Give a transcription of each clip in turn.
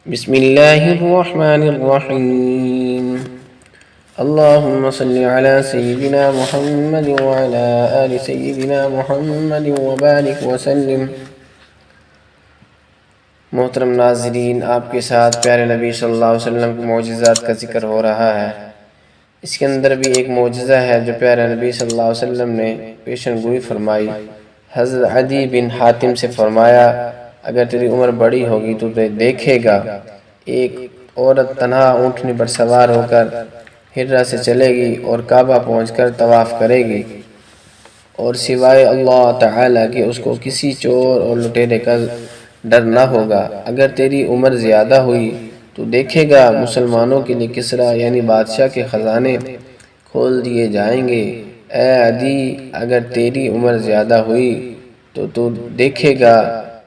بسم الله الرحمن الرحيم اللهم صل على سيدنا محمد وعلى آل سيدنا محمد وبارك وسلم۔ محترم ناظرین، آپ کے ساتھ پیارے نبی صلی اللہ علیہ وسلم کے معجزات کا ذکر ہو رہا ہے۔ اس کے اندر بھی ایک معجزہ ہے جو پیارے نبی صلی اللہ علیہ وسلم نے پیشن گوئی فرمائی۔ حضرت عدی بن حاتم سے فرمایا، اگر تیری عمر بڑی ہوگی تو دیکھے گا ایک عورت تنہا اونٹنی پر سوار ہو کر ہرہ سے چلے گی اور کعبہ پہنچ کر طواف کرے گی، اور سوائے اللہ تعالیٰ کے اس کو کسی چور اور لٹیرے کا ڈر نہ ہوگا۔ اگر تیری عمر زیادہ ہوئی تو دیکھے گا مسلمانوں کے لیے کسریٰ یعنی بادشاہ کے خزانے کھول دیے جائیں گے۔ اے عدی، اگر تیری عمر زیادہ ہوئی تو دیکھے گا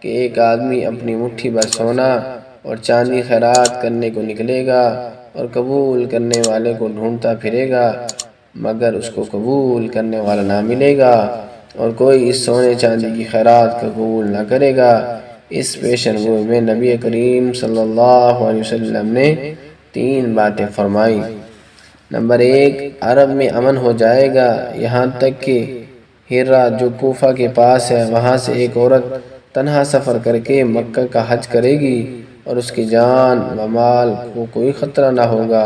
کہ ایک آدمی اپنی مٹھی بھر سونا اور چاندی خیرات کرنے کو نکلے گا اور قبول کرنے والے کو ڈھونڈتا پھرے گا، مگر اس کو قبول کرنے والا نہ ملے گا، اور کوئی اس سونے چاندی کی خیرات کو قبول نہ کرے گا۔ اس پیشن گوئی میں نبی کریم صلی اللہ علیہ وسلم نے 3 باتیں فرمائی۔ نمبر 1، عرب میں امن ہو جائے گا، یہاں تک کہ ہرہ جو کوفہ کے پاس ہے وہاں سے ایک عورت تنہا سفر کر کے مکہ کا حج کرے گی اور اس کی جان و مال کو کوئی خطرہ نہ ہوگا۔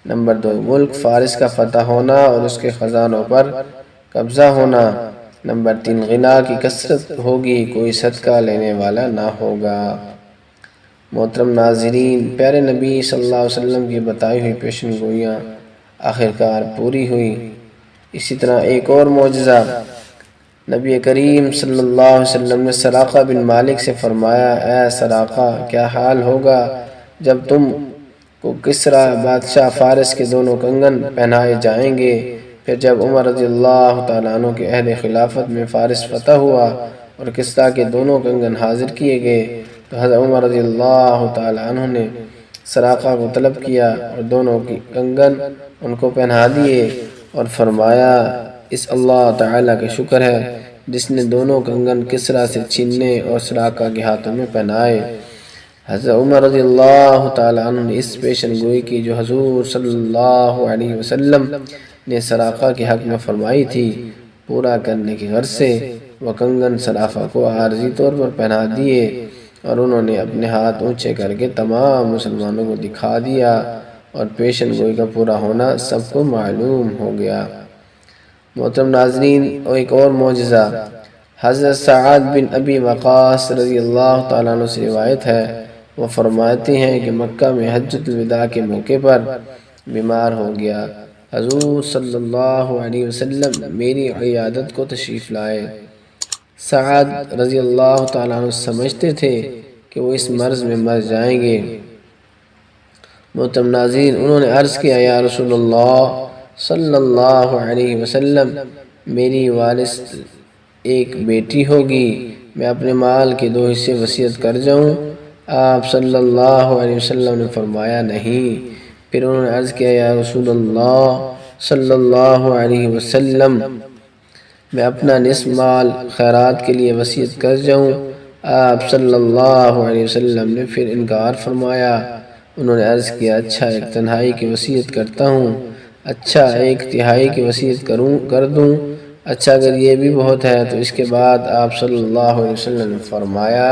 نمبر 2، ملک فارس کا فتح ہونا اور اس کے خزانوں پر قبضہ ہونا۔ نمبر 3، غنا کی کثرت ہوگی، کوئی صدقہ لینے والا نہ ہوگا۔ محترم ناظرین، پیارے نبی صلی اللہ علیہ وسلم کی بتائی ہوئی پیشن گوئیاں آخرکار پوری ہوئی۔ اسی طرح ایک اور معجزہ، نبی کریم صلی اللہ علیہ وسلم نے سراقہ بن مالک سے فرمایا، اے سراقہ، کیا حال ہوگا جب تم کو کسریٰ بادشاہ فارس کے دونوں کنگن پہنائے جائیں گے۔ پھر جب عمر رضی اللہ تعالیٰ عنہ کے عہد خلافت میں فارس فتح ہوا اور کسریٰ کے دونوں کنگن حاضر کیے گئے تو حضرت عمر رضی اللہ تعالیٰ عنہ نے سراقہ کو طلب کیا اور دونوں کی کنگن ان کو پہنا دیے اور فرمایا، اس اللہ تعالیٰ کا شکر ہے جس نے دونوں کنگن کسریٰ سے چھیننے اور سراقہ کے ہاتھوں میں پہنائے۔ حضرت عمر رضی اللہ تعالیٰ عنہ نے اس پیشن گوئی کی جو حضور صلی اللہ علیہ وسلم نے سراقہ کے حق میں فرمائی تھی پورا کرنے کی غرض سے وہ کنگن سراقہ کو عارضی طور پر پہنا دیے اور انہوں نے اپنے ہاتھ اونچے کر کے تمام مسلمانوں کو دکھا دیا اور پیشن گوئی کا پورا ہونا سب کو معلوم ہو گیا۔ محترم ناظرین، ایک اور معجزہ، حضرت سعد بن ابی وقاص رضی اللہ تعالیٰ عنہ سے روایت ہے، وہ فرماتے ہیں کہ مکہ میں حجۃ الوداع کے موقع پر بیمار ہو گیا۔ حضور صلی اللہ علیہ وسلم میری عیادت کو تشریف لائے۔ سعد رضی اللہ تعالیٰ عنہ سمجھتے تھے کہ وہ اس مرض میں مر جائیں گے۔ محترم ناظرین، انہوں نے عرض کیا، یا رسول اللہ صلی اللہ علیہ وسلم، میری وارث ایک بیٹی ہوگی، میں اپنے مال کے 2 حصے وصیت کر جاؤں؟ آپ صلی اللہ علیہ وسلم نے فرمایا نہیں۔ پھر انہوں نے عرض کیا، یا رسول اللہ صلی اللہ علیہ وسلم، میں اپنا نصف مال خیرات کے لیے وصیت کر جاؤں؟ آپ صلی اللہ علیہ وسلم نے پھر انکار فرمایا۔ انہوں نے عرض کیا، اچھا 1/3 کی وصیت کرتا ہوں۔ اچھا 1/3 کی وصیت کر دوں؟ اچھا اگر یہ بھی بہت ہے تو اس کے بعد آپ صلی اللہ علیہ وسلم نے فرمایا،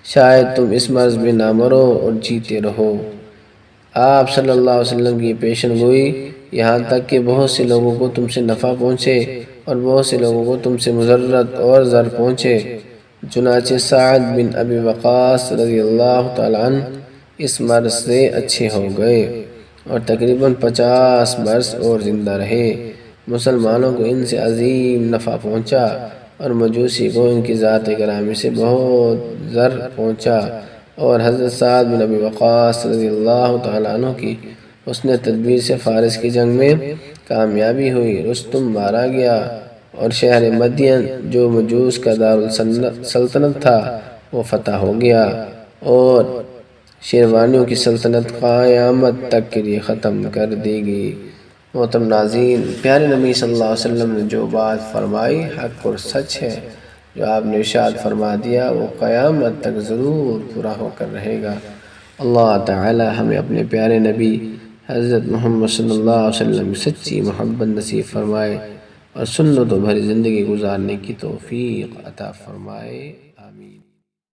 شاید تم اس مرض میں نہ مرو اور جیتے رہو۔ آپ صلی اللہ علیہ وسلم کی پیشن گوئی یہاں تک کہ بہت سے لوگوں کو تم سے نفع پہنچے اور بہت سے لوگوں کو تم سے مضرت اور ضر پہنچے۔ چنانچہ سعد بن ابی وقاص رضی اللہ تعالیٰ عنہ اس مرض سے اچھے ہو گئے اور تقریباً 50 برس اور زندہ رہے۔ مسلمانوں کو ان سے عظیم نفع پہنچا اور مجوسی کو ان کی ذات گرامی سے بہت ضر پہنچا، اور حضرت سعد بن ابی وقاص رضی اللہ تعالیٰ عنہ کی حسن تدبیر سے فارس کی جنگ میں کامیابی ہوئی، رستم مارا گیا اور شہر مدین جو مجوس کا دارالسلطنت تھا وہ فتح ہو گیا، اور شیروانیوں کی سلطنت قیامت تک کے لیے ختم کر دی گئی۔ محترم ناظرین، پیارے نبی صلی اللہ علیہ وسلم نے جو بات فرمائی حق اور سچ ہے، جو آپ نے ارشاد فرما دیا وہ قیامت تک ضرور پورا ہو کر رہے گا۔ اللہ تعالی ہمیں اپنے پیارے نبی حضرت محمد صلی اللہ علیہ وسلم کی سچی محبت نصیب فرمائے اور سنتوں بھری زندگی گزارنے کی توفیق عطا فرمائے، آمین۔